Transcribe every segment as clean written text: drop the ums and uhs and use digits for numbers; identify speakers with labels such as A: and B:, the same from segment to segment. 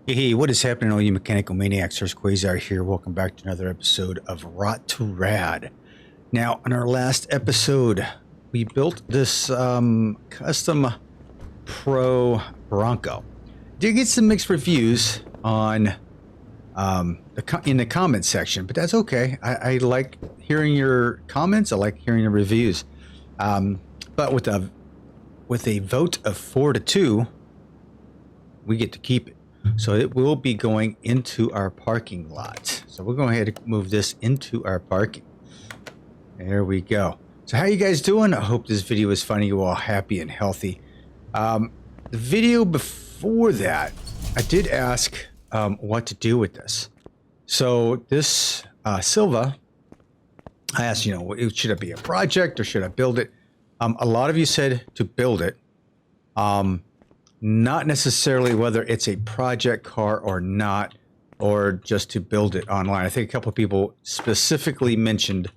A: Hey, what is happening, all you mechanical maniacs? There's Quayzar here. Welcome back to another episode of Rot2Rad. Now, in our last episode, we built this custom Pro Bronco. Did get some mixed reviews on in the comments section, but that's okay. I like hearing your comments. I like hearing your reviews. But with a vote of 4-2, we get to keep it. So it will be going into our parking lot. So we'll go ahead and move this into our parking. There we go. So how you guys doing? I hope this video is finding you all happy and healthy. The video before that, I did ask what to do with this. So this Silva, I asked, should it be a project or should I build it? A lot of you said to build it. Not necessarily whether it's a project car or not, or just to build it online. I think a couple of people specifically mentioned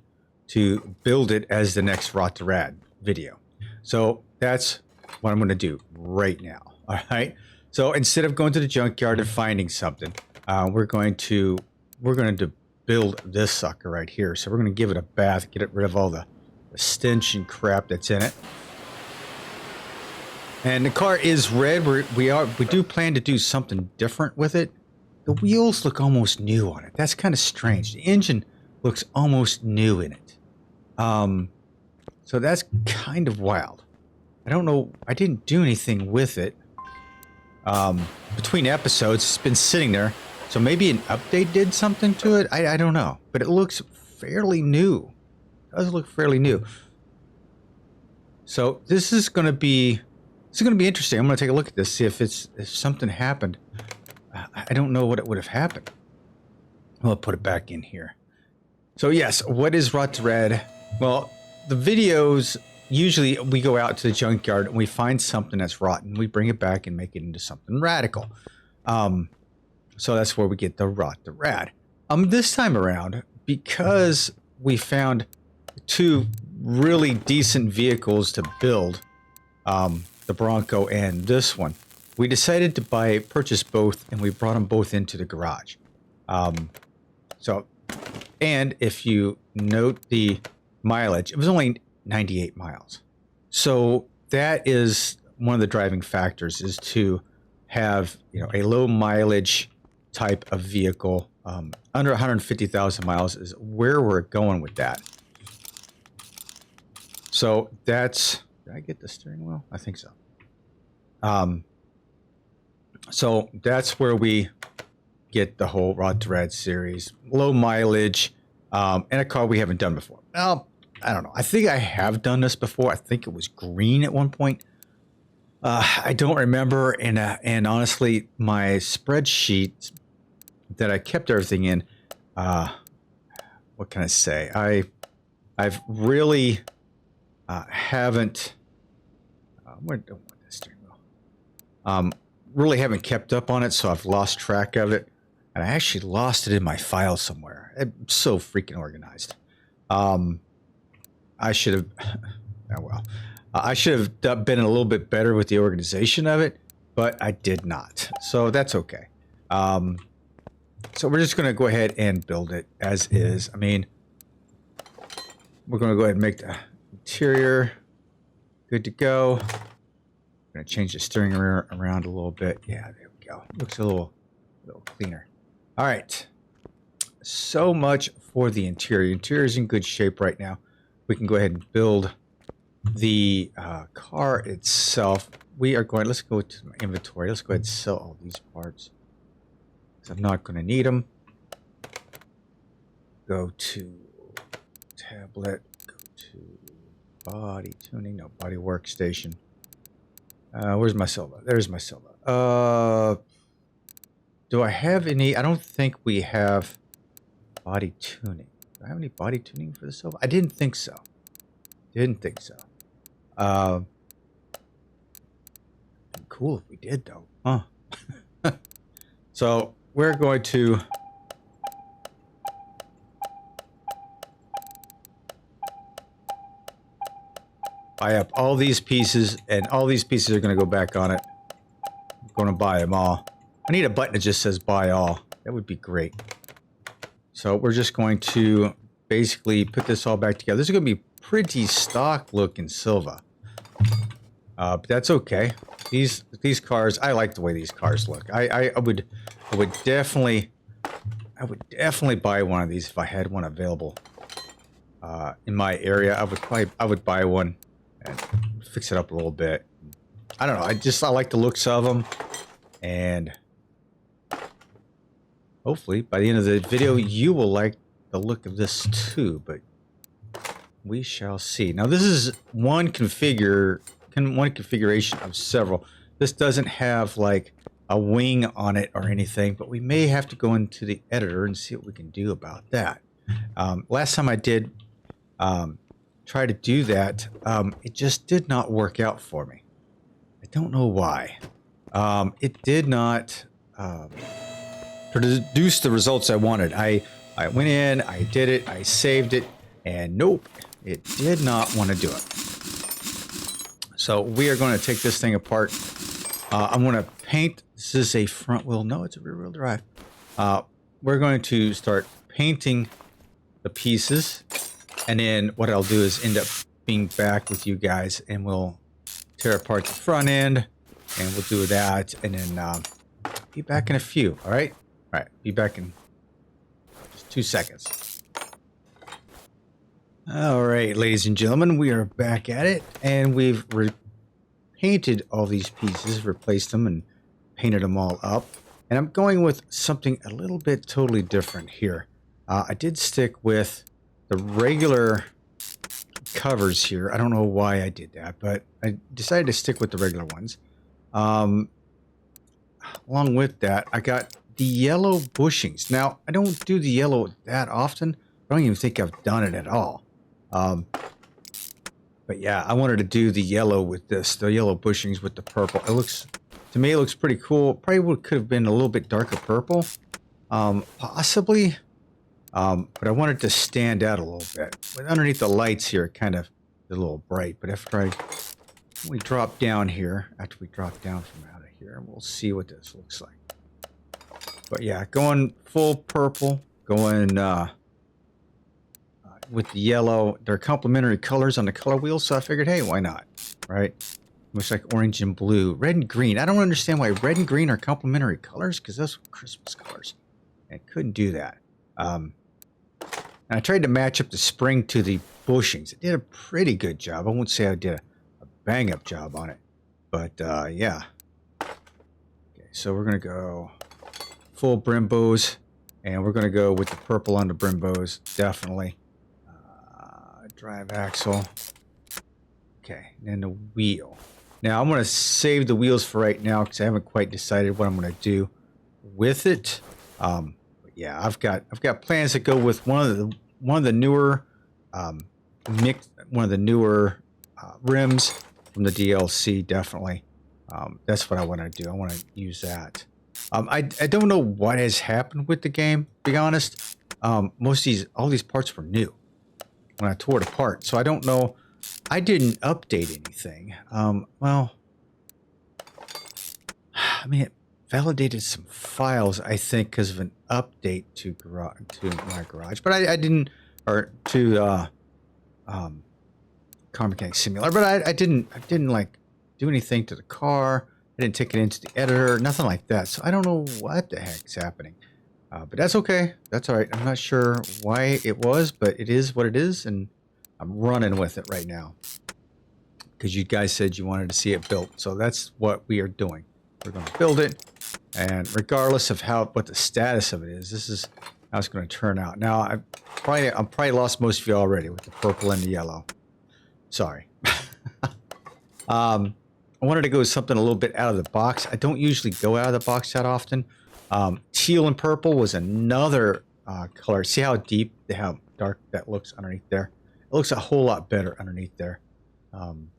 A: to build it as the next Rot2Rad video. So that's what I'm going to do right now. All right. So instead of going to the junkyard and finding something, we're going to build this sucker right here. So we're going to give it a bath, get rid of all the stench and crap that's in it. And the car is red. We do plan to do something different with it. The wheels look almost new on it. That's kind of strange. The engine looks almost new in it. So that's kind of wild. I don't know. I didn't do anything with it. Between episodes, it's been sitting there. So maybe an update did something to it. I don't know. But it looks fairly new. It does look fairly new. So this is going to be interesting. I'm going to take a look at this, see if something happened. I don't know what it would have happened. I'll put it back in here. So yes, what is Rot2Rad? Well, the videos, usually we go out to the junkyard and we find something that's rotten. We bring it back and make it into something radical. So that's where we get the Rot2Rad. This time around, because we found two really decent vehicles to build, the Bronco and this one, we decided to purchase both, and we brought them both into the garage. And if you note the mileage, it was only 98 miles. So that is one of the driving factors, is to have a low mileage type of vehicle. Under 150,000 miles is where we're going with that. So that's, did I get the steering wheel? I think so. So that's where we get the whole Rot2Rad series. Low mileage, and a car we haven't done before. Well, I don't know. I think I have done this before. I think it was green at one point. I don't remember. And honestly, my spreadsheet that I kept everything in, what can I say? I've really haven't. Where do I want this steering wheel? Really haven't kept up on it, so I've lost track of it. And I actually lost it in my file somewhere. I'm so freaking organized. I should have. Oh well. I should have been a little bit better with the organization of it, but I did not. So that's okay. So we're just going to go ahead and build it as is. I mean, we're going to go ahead and make the interior good to go. I'm going to change the steering around a little bit. Yeah, there we go. Looks a little cleaner. All right. So much for the interior. Interior is in good shape right now. We can go ahead and build the car itself. Let's go to my inventory. Let's go ahead and sell all these parts, because I'm not going to need them. Go to tablet. Go to body tuning. No, body workstation. Where's my Silva? There's my Silva. Do I have any? I don't think we have body tuning. Do I have any body tuning for the Silva? I didn't think so. Cool if we did, though. Huh. So we're going to buy up all these pieces, and all these pieces are going to go back on it. I'm going to buy them all. I need a button that just says buy all. That would be great. So we're just going to basically put this all back together. This is going to be pretty stock looking silver. But that's okay. These cars, I like the way these cars look. I would definitely buy one of these if I had one available in my area. I would buy one and fix it up a little bit. I don't know. I like the looks of them, and hopefully by the end of the video you will like the look of this too. But we shall see. Now this is one configuration of several. This doesn't have like a wing on it or anything, but we may have to go into the editor and see what we can do about that. Last time I did try to do that, it just did not work out for me. I don't know why. It did not produce the results I wanted. I went in, I did it, I saved it, and nope, it did not want to do it. So we are going to take this thing apart. I'm going to paint. This is a front wheel. No, it's a rear wheel drive. We're going to start painting the pieces. And then what I'll do is end up being back with you guys, and we'll tear apart the front end, and we'll do that. And then be back in a few. All right. All right. Be back in just 2 seconds. All right, ladies and gentlemen, we are back at it, and we've painted all these pieces, replaced them, and painted them all up. And I'm going with something a little bit totally different here. I did stick with the regular covers here. I don't know why I did that, but I decided to stick with the regular ones. Along with that, I got the yellow bushings. Now, I don't do the yellow that often. I don't even think I've done it at all. But yeah, I wanted to do the yellow with this, the yellow bushings with the purple. It looks, to me, it looks pretty cool. Probably could have been a little bit darker purple, possibly. But I wanted to stand out a little bit. But underneath the lights here, it kind of is a little bright. But after we drop down here, after we drop down from out of here, we'll see what this looks like. But yeah, going full purple, going with the yellow. They're complementary colors on the color wheel, so I figured, hey, why not, right? Looks like orange and blue. Red and green. I don't understand why red and green are complementary colors, because those are Christmas colors. I couldn't do that. And I tried to match up the spring to the bushings. It did a pretty good job. I won't say I did a bang-up job on it, but yeah. Okay, so we're going to go full brim bows, and we're going to go with the purple on the brim bows, definitely. Drive axle. Okay, and then the wheel. Now I'm going to save the wheels for right now because I haven't quite decided what I'm going to do with it. But yeah, I've got plans to go with one of the newer rims from the DLC. Definitely, that's what I want to do. I want to use that. I don't know what has happened with the game. To be honest, all these parts were new when I tore it apart, so I don't know. I didn't update anything. Well, I mean, it validated some files, I think, because of an update to my garage, but I didn't, or to Car Mechanic Simulator, but I didn't like do anything to the car. I didn't take it into the editor, nothing like that. So I don't know what the heck's happening. But that's okay. That's all right. I'm not sure why it was, but it is what it is, and I'm running with it right now because you guys said you wanted to see it built. So that's what we are doing. We're going to build it, and regardless of what the status of it is, this is how it's going to turn out. Now, I'm probably lost most of you already with the purple and the yellow. Sorry. I wanted to go with something a little bit out of the box. I don't usually go out of the box that often. Teal and purple was another color. See how dark that looks underneath there? It looks a whole lot better underneath there than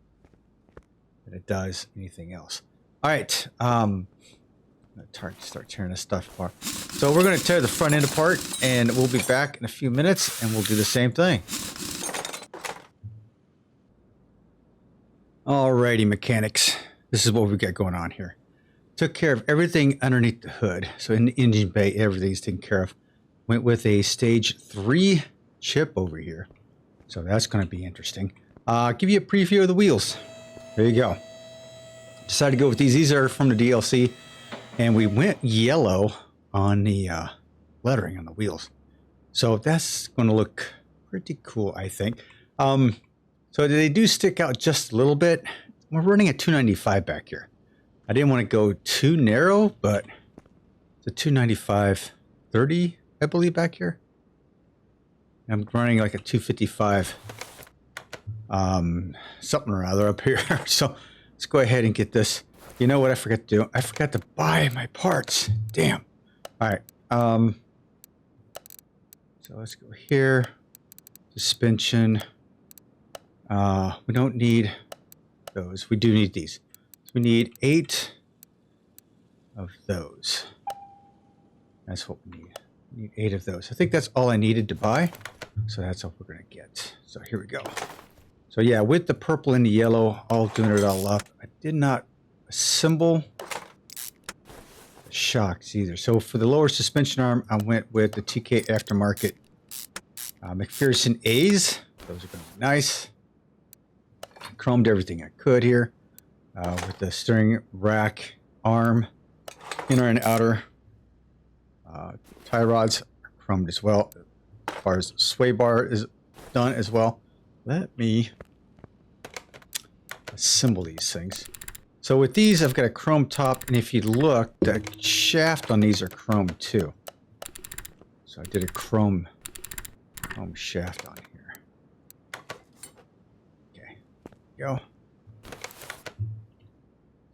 A: it does anything else. All right. I'm going to start tearing this stuff apart. So we're going to tear the front end apart, and we'll be back in a few minutes, and we'll do the same thing. Alrighty, mechanics. This is what we got going on here. took care of everything underneath the hood. So in the engine bay, everything's taken care of. Went with a stage 3 chip over here. So that's going to be interesting. Give you a preview of the wheels. There you go. Decided to go with these. These are from the DLC. And we went yellow on the lettering on the wheels. So that's going to look pretty cool, I think. So they do stick out just a little bit. We're running a 295 back here. I didn't want to go too narrow, but it's a 295/30, I believe, back here. I'm running like a 255 something or other up here. So let's go ahead and get this. You know what I forgot to do? I forgot to buy my parts. Damn. All right. So let's go here. Suspension. We don't need those. We do need these. So we need 8 of those. That's what we need. We need 8 of those. I think that's all I needed to buy. So that's all we're going to get. So here we go. So yeah, with the purple and the yellow, all doing it all up. I did not assemble the shocks either. So for the lower suspension arm, I went with the TK Aftermarket McPherson A's. Those are going to be nice. Chromed everything I could here with the steering rack arm, inner and outer. Tie rods are chromed as well. As far as sway bar is done as well. Let me assemble these things. So with these, I've got a chrome top, and if you look, the shaft on these are chrome too. So I did a chrome shaft on here. Okay, go.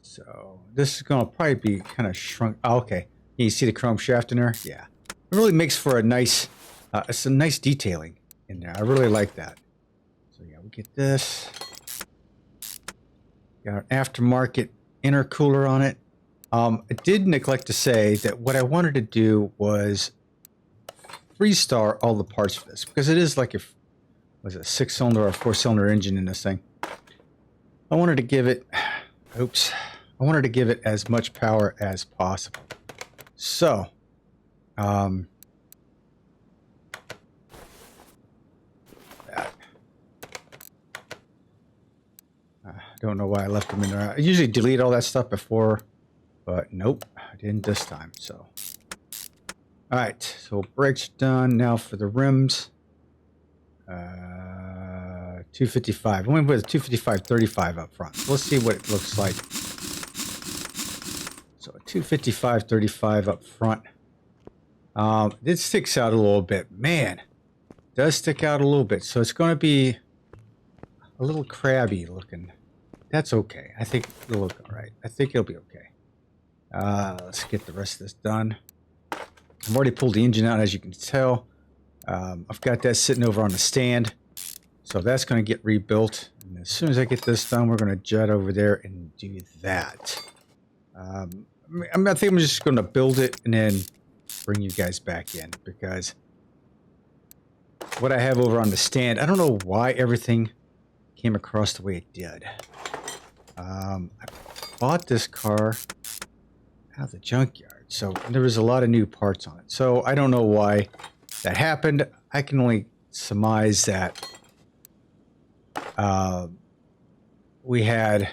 A: So this is going to probably be kind of shrunk. Oh, okay, you see the chrome shaft in there? Yeah, it really makes for a nice. It's a nice detailing in there. I really like that. So yeah, we get this. Got an aftermarket intercooler on it. I did neglect to say that what I wanted to do was 3-star all the parts for this, because it is like a, was it a 6-cylinder or a 4-cylinder engine in this thing. I wanted to give it, oops, I wanted to give it as much power as possible. So, I don't know why I left them in there. I usually delete all that stuff before, but nope, I didn't this time. So, all right, so brakes done. Now for the rims, 255. I went with a 255/35 up front. So let's see what it looks like. So a 255/35 up front. It sticks out a little bit. Man, it does stick out a little bit. So it's going to be a little crabby looking. That's okay. I think it'll look all right. I think it'll be okay. Let's get the rest of this done. I've already pulled the engine out, as you can tell. I've got that sitting over on the stand. So that's going to get rebuilt. And as soon as I get this done, we're going to jet over there and do that. I think I'm just going to build it and then bring you guys back in, because what I have over on the stand, I don't know why everything came across the way it did. I bought this car out of the junkyard, so there was a lot of new parts on it. So I don't know why that happened. I can only surmise that we had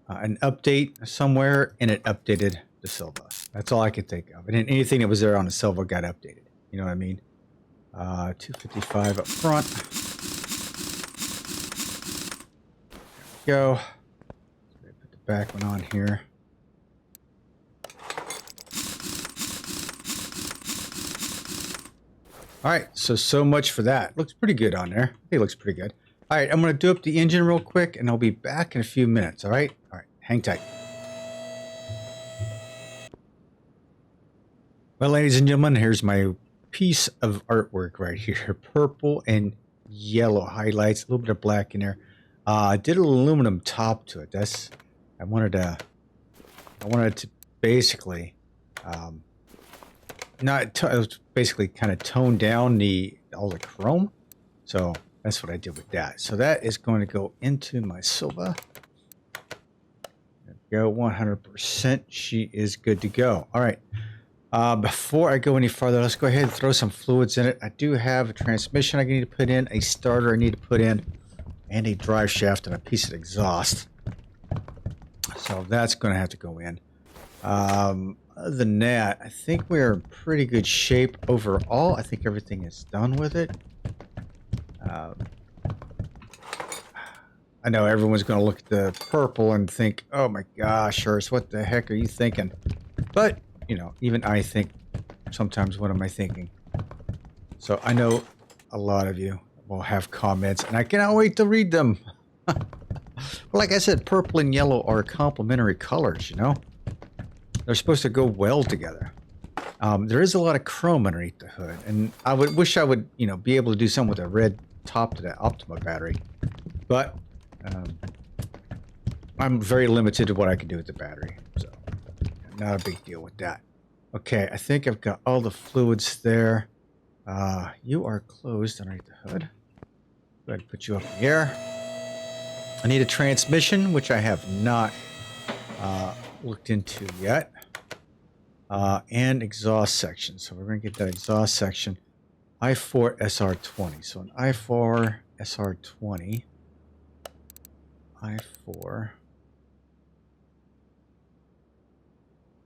A: an update somewhere, and it updated the Silva. That's all I could think of. And anything that was there on the Silva got updated. You know what I mean? 255 up front. Go. Put the back one on here. All right, so much for that. Looks pretty good on there. It looks pretty good. All right, I'm going to do up the engine real quick, and I'll be back in a few minutes. All right, hang tight. Well, ladies and gentlemen, here's my piece of artwork right here. Purple and yellow highlights, a little bit of black in there. I did an aluminum top to it. I wanted to basically basically kind of tone down all the chrome. So that's what I did with that. So that is going to go into my Silva. Go 100%. She is good to go. All right. Before I go any further, let's go ahead and throw some fluids in it. I do have a transmission I need to put in, a starter I need to put in, and a drive shaft and a piece of exhaust. So that's going to have to go in. Other than that, I think we're in pretty good shape overall. I think everything is done with it. I know everyone's going to look at the purple and think, oh my gosh, Hurst, what the heck are you thinking? But, you know, even I think sometimes, what am I thinking? So I know a lot of you will have comments, and I cannot wait to read them. Well, like I said, purple and yellow are complementary colors, you know? They're supposed to go well together. There is a lot of chrome underneath the hood, and I wish I would, you know, be able to do something with a red top to that Optima battery. But I'm very limited to what I can do with the battery, so not a big deal with that. Okay, I think I've got all the fluids there. You are closed underneath the hood. Go ahead and put you up in the air. I need a transmission, which I have not looked into yet. And exhaust section. So we're going to get that exhaust section. i4 SR20. So an i4 SR20. i4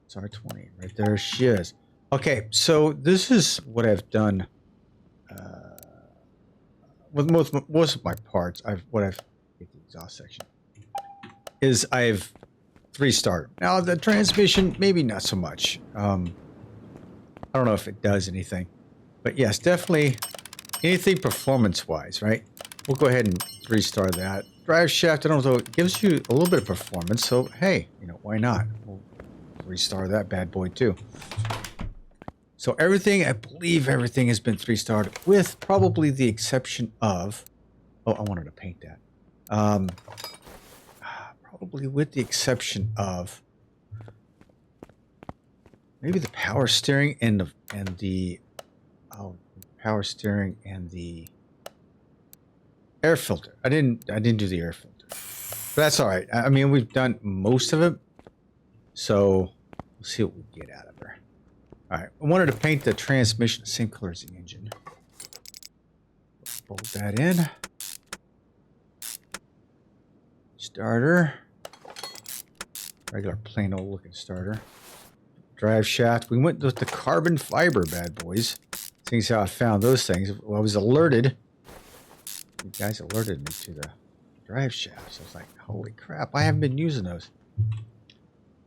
A: SR20. Right there she is. Okay, so this is what I've done with most of my parts. Get the exhaust section is I've 3-star. Now the transmission, maybe not so much. I don't know if it does anything, but yes, definitely anything performance-wise, right? We'll go ahead and 3-star that. Drive shaft, I don't know, it gives you a little bit of performance, so hey, you know, why not? We'll 3-star that bad boy too. So everything, I believe everything has been 3-starred, with probably the exception of, oh, I wanted to paint that. Probably with the exception of maybe the power steering and the power steering and the air filter. I didn't do the air filter, but that's all right. I mean, we've done most of it, so we'll see what we get out of her. All right, I wanted to paint the transmission the same color as the engine. Bolt that in. Starter. Regular plain old looking starter. Drive shaft. We went with the carbon fiber bad boys. Seeing as how I found those things. Well, I was alerted. You guys alerted me to the drive shaft. So I was like, holy crap, I haven't been using those.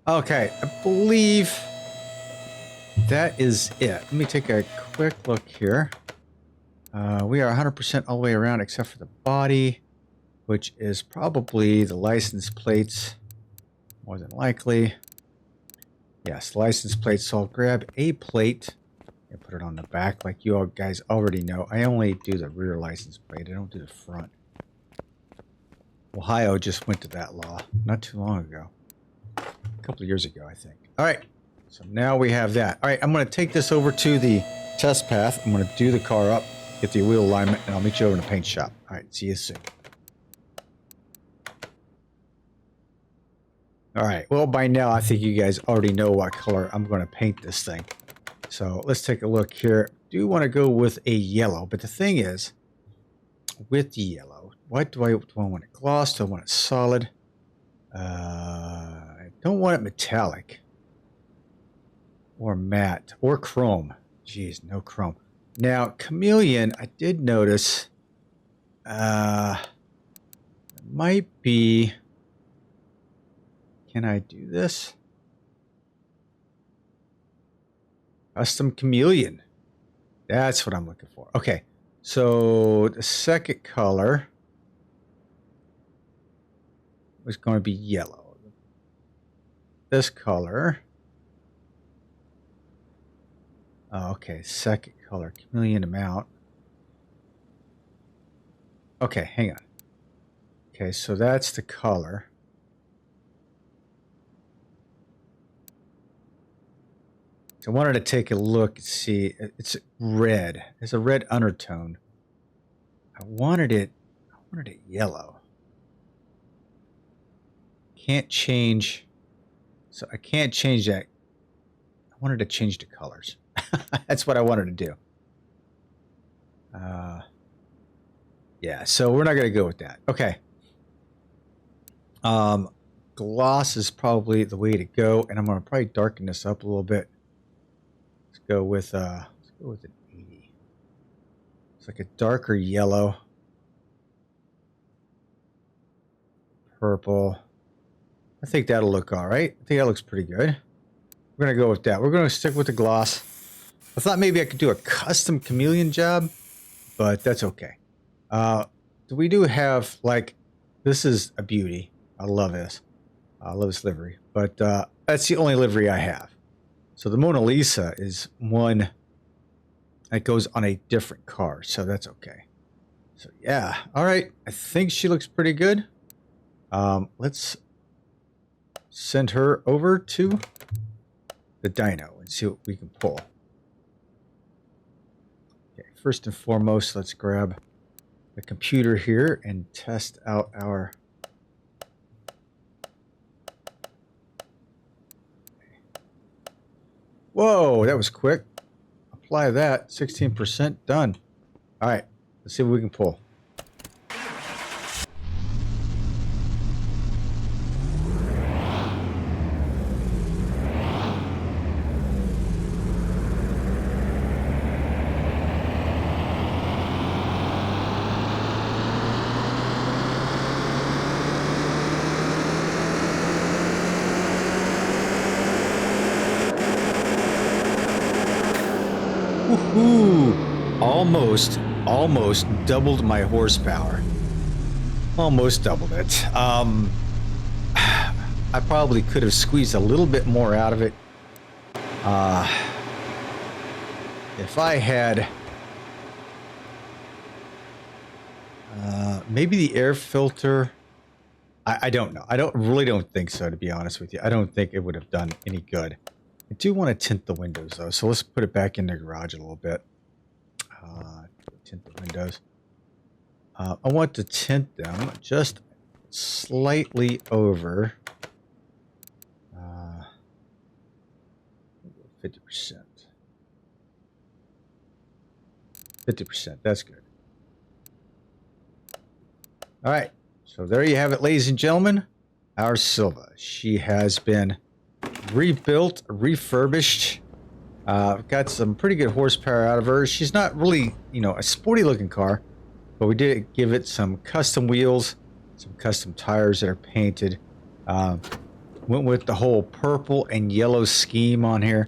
A: Okay, I believe that is it. Let me take a quick look here. We are 100% all the way around except for the body, which is probably the license plates. More than likely. Yes, license plate. So I'll grab a plate and put it on the back. Like you all guys already know, I only do the rear license plate. I don't do the front. Ohio just went to that law not too long ago. A couple of years ago, I think. All right. So now we have that. All right, I'm going to take this over to the test path. I'm going to do the car up, get the wheel alignment, and I'll meet you over in the paint shop. All right, see you soon. All right, well, by now, I think you guys already know what color I'm going to paint this thing. So let's take a look here. I do want to go with a yellow, but the thing is, with the yellow, what do I want it gloss? Do I want it solid? I don't want it metallic. Or matte. Or chrome. Jeez, no chrome. Now, chameleon, I did notice, might be... Can I do this? Custom chameleon. That's what I'm looking for. Okay. So the second color was going to be yellow. This color. Oh, okay. Second color. Chameleon amount. Okay. Hang on. Okay. So that's the color. I wanted to take a look and see. It's red. There's a red undertone. I wanted it yellow. Can't change So I can't change that. I wanted to change the colors. That's what I wanted to do. Yeah, so we're not going to go with that. Okay. Gloss is probably the way to go, and I'm going to probably darken this up a little bit. Let's go with an 80. It's like a darker yellow. Purple. I think that'll look all right. I think that looks pretty good. We're going to go with that. We're going to stick with the gloss. I thought maybe I could do a custom chameleon job, but that's okay. We do have, like, this is a beauty. I love this. I love this livery. But that's the only livery I have. So the Mona Lisa is one that goes on a different car, so that's okay. So, yeah. All right. I think she looks pretty good. Let's send her over to the dyno and see what we can pull. Okay, first and foremost, let's grab the computer here and test out our... Whoa, that was quick. Apply that, 16% done. All right, let's see what we can pull. Woohoo! Almost doubled my horsepower. Almost doubled it. I probably could have squeezed a little bit more out of it. If I had... maybe the air filter... I don't know. I really don't think so, to be honest with you. I don't think it would have done any good. I do want to tint the windows, though, so let's put it back in the garage a little bit. Tint the windows. I want to tint them just slightly over 50%. 50%, that's good. All right, so there you have it, ladies and gentlemen. Our Silva. She has been rebuilt, refurbished. Got some pretty good horsepower out of her. She's not really, you know, a sporty looking car, but we did give it some custom wheels, some custom tires that are painted. Went with the whole purple and yellow scheme on here.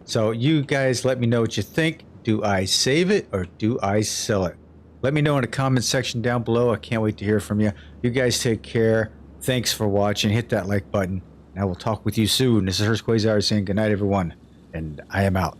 A: So you guys let me know what you think. Do I save it or do I sell it? Let me know in the comment section down below. I can't wait to hear from you. You guys take care. Thanks for watching. Hit that like button. And I will talk with you soon. This is Hurst Quayzar saying goodnight, everyone. And I am out.